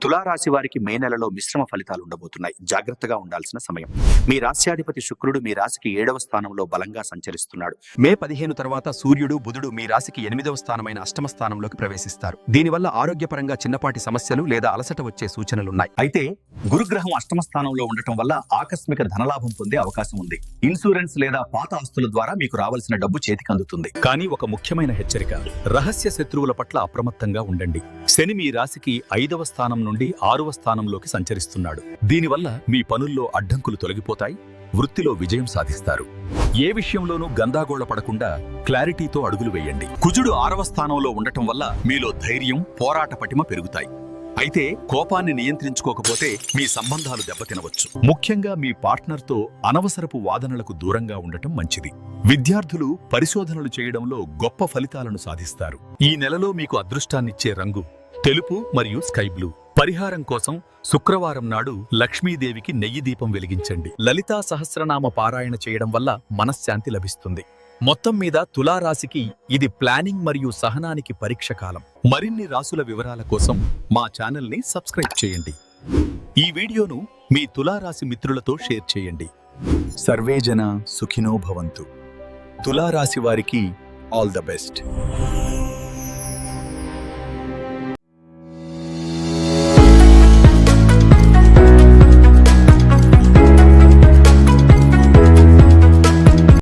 తులారాశి వారికి మే నెలలో మిశ్రమ ఫలితాలు ఉండబోతున్నాయి. జాగ్రత్తగా ఉండాల్సిన సమయం. మీ రాశ్యాధిపతి శుక్రుడు మీ రాశికి 7వ స్థానంలో బలంగా సంచరిస్తున్నాడు. మే 15 తర్వాత సూర్యుడు, బుధుడు మీ రాశికి 8వ స్థానమైన అష్టమ స్థానంలోకి ప్రవేశిస్తారు. దీనివల్ల ఆరోగ్యపరంగా చిన్నపాటి సమస్యలు లేదా అలసట వచ్చే సూచనలున్నాయి. అయితే గురుగ్రహం అష్టమ స్థానంలో ఉండటం వల్ల ఆకస్మిక ధనలాభం పొందే అవకాశం ఉంది. ఇన్సూరెన్స్ లేదా పాత ఆస్తుల ద్వారా మీకు రావాల్సిన డబ్బు చేతికి అందుతుంది. కానీ ఒక ముఖ్యమైన హెచ్చరిక: రహస్య శత్రువుల పట్ల అప్రమత్తంగా ఉండండి. శని మీ రాశికి 5వ స్థానం నుండి 6వ స్థానంలోకి సంచరిస్తున్నాడు. దీనివల్ల మీ పనుల్లో అడ్డంకులు తొలగిపోతాయి, వృత్తిలో విజయం సాధిస్తారు. ఏ విషయంలోనూ గందరగోళ పడకుండా క్లారిటీతో అడుగులు వేయండి. కుజుడు 6వ స్థానంలో ఉండటం వల్ల మీలో ధైర్యం, పోరాట పటిమ పెరుగుతాయి. అయితే కోపాన్ని నియంత్రించుకోకపోతే మీ సంబంధాలు దెబ్బతినవచ్చు. ముఖ్యంగా మీ పార్ట్నర్తో అనవసరపు వాదనలకు దూరంగా ఉండటం మంచిది. విద్యార్థులు పరిశోధనలు చేయడంలో గొప్ప ఫలితాలను సాధిస్తారు. ఈ నెలలో మీకు అదృష్టాన్నిచ్చే రంగు తెలుపు మరియు స్కై బ్లూ. పరిహారం కోసం శుక్రవారం నాడు లక్ష్మీదేవికి నెయ్యి దీపం వెలిగించండి. లలితా సహస్రనామ పారాయణ చేయడం వల్ల మనశ్శాంతి లభిస్తుంది. మొత్తం మీద తులారాశికి ఇది ప్లానింగ్ మరియు సహనానికి పరీక్ష కాలం. మరిన్ని రాసుల వివరాల కోసం మా ఛానల్ని సబ్స్క్రైబ్ చేయండి. ఈ వీడియోను మీ తులారాశి మిత్రులతో షేర్ చేయండి. సర్వే జన సుఖినో భవంతు. తులారాశి వారికి ఆల్ ద బెస్ట్.